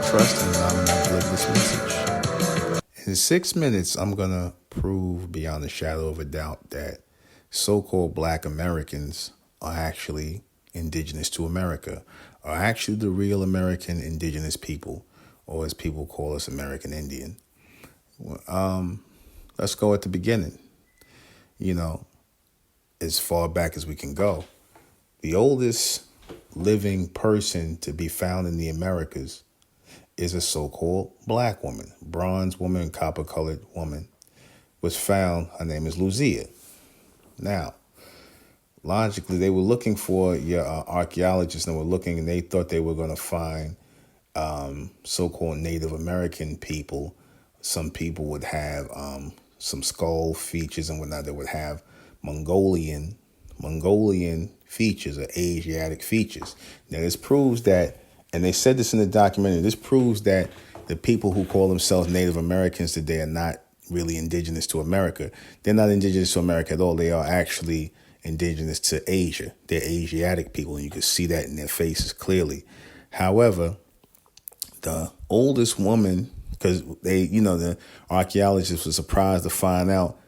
trust and allow me to deliver this message. In 6 minutes, I'm going to prove beyond a shadow of a doubt that so-called Black Americans are actually indigenous to America, are actually the real American indigenous people, or as people call us, American Indian. Let's go at the beginning. You know, as far back as we can go. The oldest living person to be found in the Americas is a so-called Black woman, bronze woman, copper-colored woman, was found. Her name is Luzia. Now, logically, they were looking for your archaeologists, and were looking, and they thought they were going to find so-called Native American people. Some people would have some skull features and whatnot. They would have Mongolian features or Asiatic features. Now, this proves that, and they said this in the documentary, this proves that the people who call themselves Native Americans today are not really indigenous to America. They're not indigenous to America at all. They are actually indigenous to Asia. They're Asiatic people, and you can see that in their faces clearly. However, the oldest woman, because the archaeologists were surprised to find out,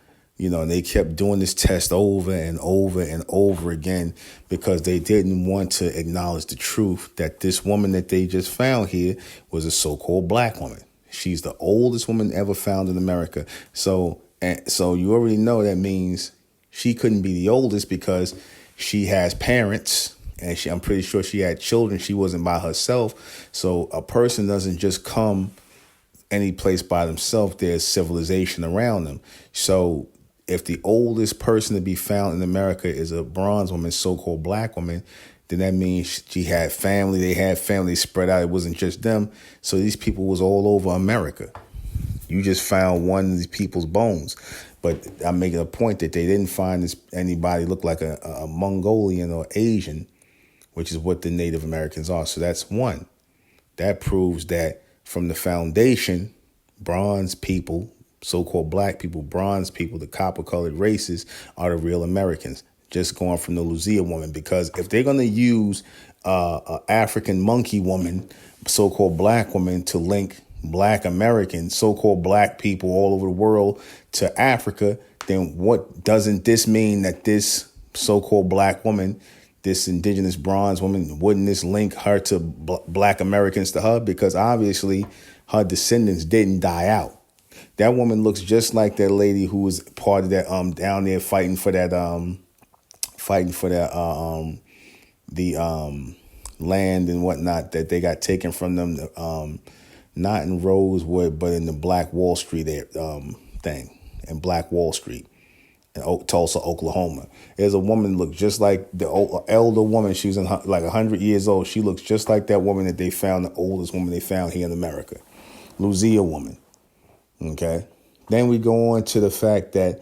and they kept doing this test over and over and over again because they didn't want to acknowledge the truth that this woman that they just found here was a so-called Black woman. She's the oldest woman ever found in America. So you already know that means she couldn't be the oldest because she has parents, and I'm pretty sure she had children. She wasn't by herself. So a person doesn't just come any place by themselves. There's civilization around them. So if the oldest person to be found in America is a bronze woman, so-called Black woman, then that means she had family. They had family spread out. It wasn't just them. So these people was all over America. You just found one of these people's bones. But I'm making a point that they didn't find anybody look like a Mongolian or Asian, which is what the Native Americans are. So that's one. That proves that from the foundation, bronze people, so-called Black people, bronze people, the copper-colored races are the real Americans. Just going from the Luzia woman, because if they're going to use an African monkey woman, so-called Black woman, to link Black Americans, so-called Black people all over the world to Africa, then what doesn't this mean that this so-called Black woman, this indigenous bronze woman, wouldn't this link her to Black Americans to her? Because obviously her descendants didn't die out. That woman looks just like that lady who was part of that down there fighting for that land and whatnot that they got taken from them, not in Rosewood but in the Black Wall Street thing, in Black Wall Street in Tulsa, Oklahoma. There's a woman look just like the elder woman. She was like 100 years old. She looks just like that woman that they found, the oldest woman they found here in America, Luzia woman. Okay. Then we go on to the fact that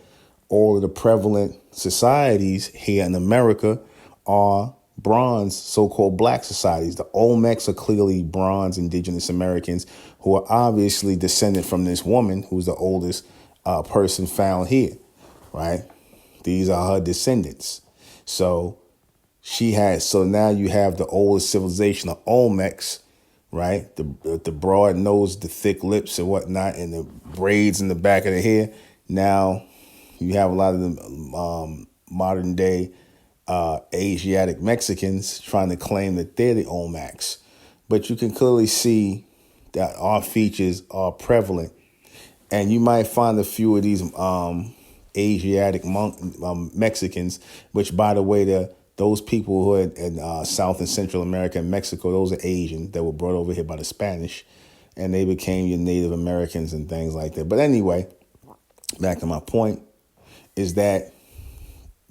all of the prevalent societies here in America are bronze, so-called Black societies. The Olmecs are clearly bronze indigenous Americans who are obviously descended from this woman who's the oldest person found here, right? These are her descendants. So now you have the oldest civilization of Olmecs, right? The broad nose, the thick lips and whatnot, and the braids in the back of the hair. Now you have a lot of the modern day Asiatic Mexicans trying to claim that they're the Olmecs. But you can clearly see that our features are prevalent. And you might find a few of these Asiatic Mexicans, which, by the way, those people who are in South and Central America and Mexico, those are Asian that were brought over here by the Spanish, and they became your Native Americans and things like that. But anyway, back to my point is that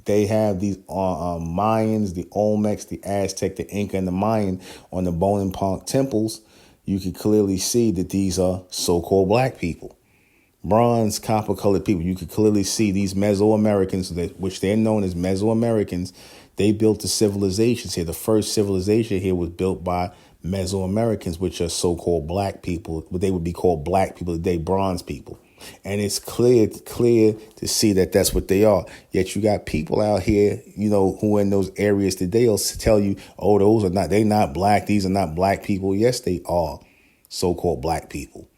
they have these Mayans, the Olmecs, the Aztec, the Inca, and the Mayan on the bone and ponk temples. You can clearly see that these are so-called Black people. Bronze, copper-colored people. You could clearly see these Mesoamericans, which they're known as Mesoamericans. They built the civilizations here. The first civilization here was built by Mesoamericans, which are so-called Black people. What they would be called Black people today, bronze people. And it's clear to see that that's what they are. Yet you got people out here, who are in those areas today will tell you, oh, they're not Black. These are not Black people. Yes, they are. so-called black people.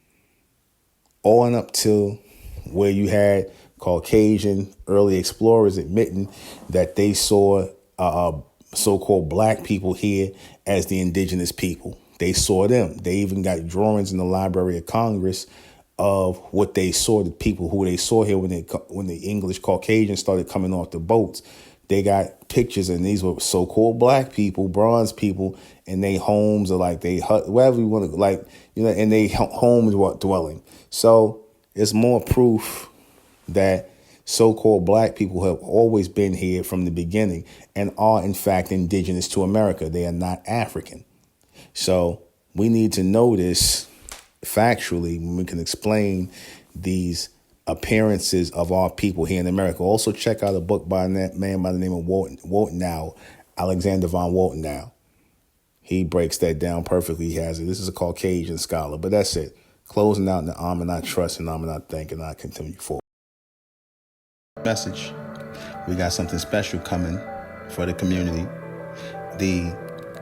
On up till where you had Caucasian early explorers admitting that they saw so-called black people here as the indigenous people. They saw them. They even got drawings in the Library of Congress of what they saw, the people who they saw here when the English Caucasians started coming off the boats. They got pictures, and these were so-called black people, bronze people, and they homes are like they hut, whatever you want to, like, you know, and they homes dwelling. So it's more proof that so-called black people have always been here from the beginning and are in fact indigenous to America. They are not African. So we need to know this factually when we can explain these appearances of our people here in America. Also, check out a book by that man by the name of Walton, Alexander von Walton. He breaks that down perfectly. He has it. This is a Caucasian scholar, but that's it. Closing out in the arm and I trust and arm and I thank and I continue forward. Message. We got something special coming for the community. The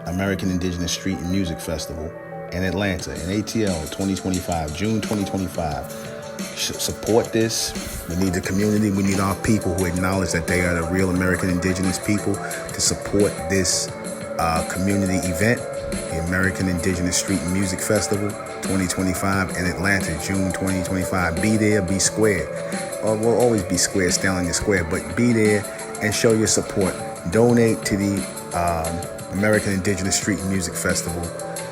American Indigenous Street and Music Festival in Atlanta in ATL 2025, June 2025. Support this. We need the community. We need our people who acknowledge that they are the real American indigenous people to support this community event, the American Indigenous Street and Music Festival 2025 in Atlanta, June 2025. Be there, be square. Or we'll always be square, Stallion Square, but be there and show your support. Donate to the American Indigenous Street and Music Festival,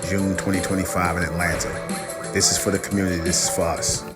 June 2025 in Atlanta. This is for the community. This is for us.